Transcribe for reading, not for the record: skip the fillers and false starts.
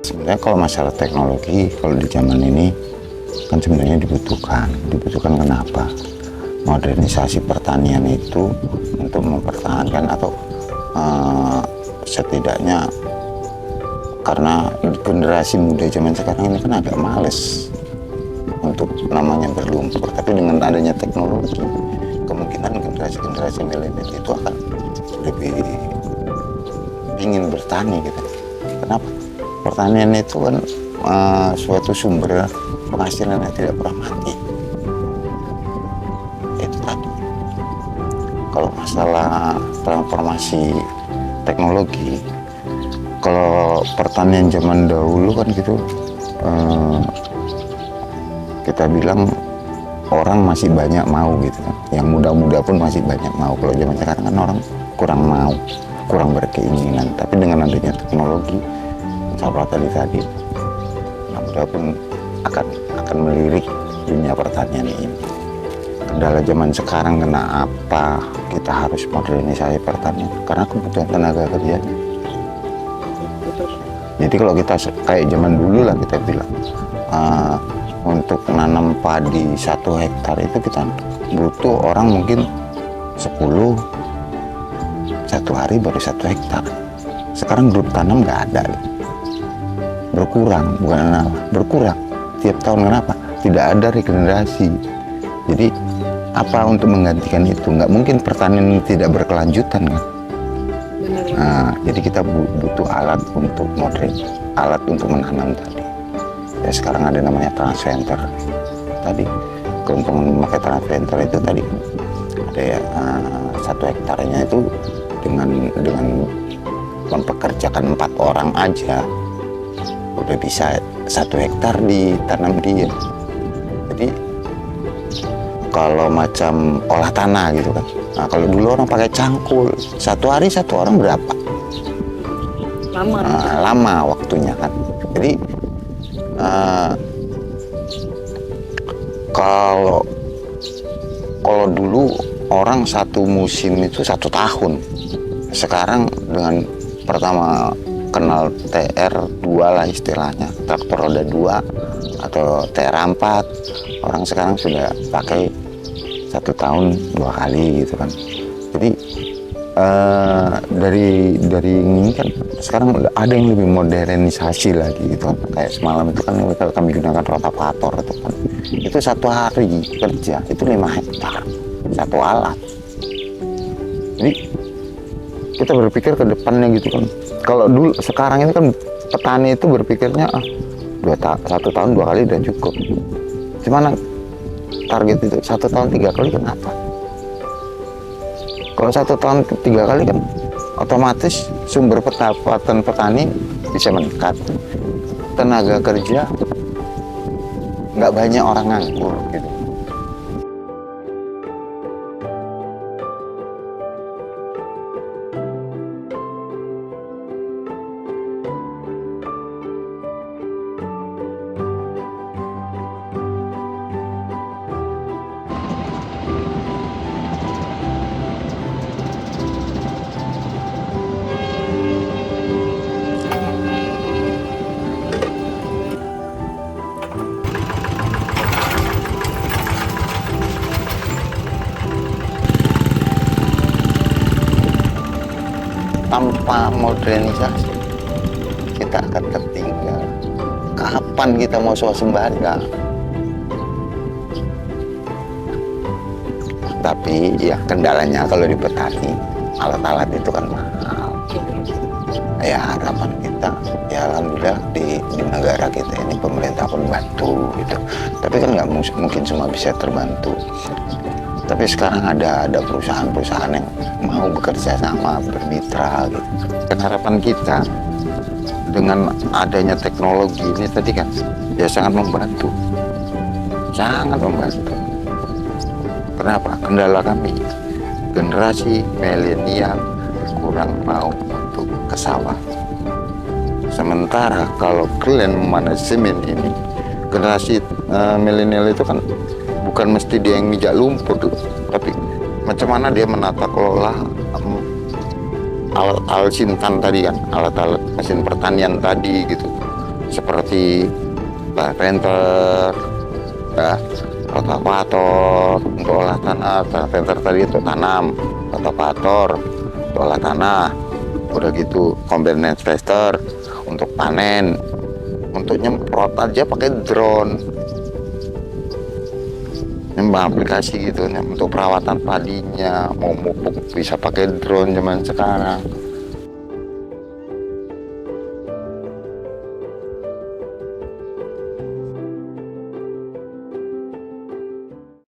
Sebenarnya kalau masalah teknologi, kalau di zaman ini kan sebenarnya dibutuhkan. Dibutuhkan kenapa? Modernisasi pertanian itu untuk mempertahankan atau setidaknya karena generasi muda zaman sekarang ini kan agak males untuk namanya berlumpur. Tapi dengan adanya teknologi, kemungkinan generasi-generasi milenial itu akan lebih ingin bertani gitu. Kenapa? Pertanian itu kan suatu sumber penghasilan yang tidak pernah mati. Itu tadi. Kalau masalah transformasi teknologi, kalau pertanian zaman dahulu kan gitu, kita bilang orang masih banyak mau gitu kan. Yang muda-muda pun masih banyak mau. Kalau zaman sekarang kan orang kurang mau, kurang berkeinginan. Tapi dengan adanya teknologi, sahabat tadi muda pun akan melirik dunia pertanian ini. Kendala zaman sekarang kenapa kita harus modernisasi pertanian? Karena kebutuhan tenaga kerja. Jadi kalau kita kayak zaman dulu lah kita bilang, untuk nanam padi 1 hektar itu kita butuh orang mungkin 10, 1 hari baru 1 hektar. Sekarang grup tanam nggak ada. Berkurang, berkurang tiap tahun. Kenapa? Tidak ada regenerasi. Jadi apa untuk menggantikan itu? Nggak mungkin pertanian tidak berkelanjutan kan? Nah, jadi kita butuh alat untuk modern, alat untuk menanam tadi. Ya sekarang ada namanya transplanter tadi. Keuntungan memakai transplanter itu tadi ada ya, 1 hektarnya itu dengan mempekerjakan 4 orang aja udah bisa 1 hektar ditanam dia. Jadi kalau macam olah tanah gitu kan. Nah kalau dulu orang pakai cangkul, 1 hari 1 orang berapa? Lama. Lama waktunya kan. Jadi kalau dulu orang 1 musim itu 1 tahun. Sekarang dengan pertama kenal TR2 lah istilahnya, traktor roda 2 atau TR4, orang sekarang sudah pakai 1 tahun 2 kali gitu kan. Jadi dari ini kan sekarang udah ada yang lebih modernisasi lagi gitu kan. Kayak semalam itu kan kami gunakan rotavator itu kan. Itu 1 hari kerja itu 5 hektar 1 alat. Jadi kita berpikir ke depannya gitu kan. Kalau dulu sekarang ini kan petani itu berpikirnya 1 tahun 2 kali udah cukup. Cuman target itu 1 tahun 3 kali kenapa? Kalau 1 tahun 3 kali kan otomatis sumber pendapatan petani bisa meningkat. Tenaga kerja nggak banyak orang nganggur gitu. Tanpa modernisasi kita akan tertinggal. Kapan kita mau swasembada? Tapi ya kendalanya kalau di petani alat-alat itu kan mahal. Ya harapan kita ya alhamdulillah di negara kita ini pemerintah pun bantu gitu. Tapi kan nggak mungkin semua bisa terbantu. Tapi sekarang ada perusahaan-perusahaan yang mau bekerja sama, bermitra gitu. Dan harapan kita dengan adanya teknologi ini tadi kan ya sangat membantu. Sangat membantu. Kenapa? Kendala kami generasi milenial kurang mau untuk ke sawah. Sementara kalau kalian manajemen ini generasi milenial itu kan bukan mesti dia yang mijak lumpur tuh, tapi macam mana dia menata kelola alat-alat simpan tadi kan, alat-alat mesin pertanian tadi gitu. seperti planter, ya, rotavator untuk olah tanah, planter tadi untuk tanam, rotavator untuk olah tanah, udah gitu combine harvester untuk panen, untuk nyemprot aja pakai drone. Nyembah aplikasi gitu nih, untuk perawatan padinya mau mupuk bisa pakai drone zaman sekarang.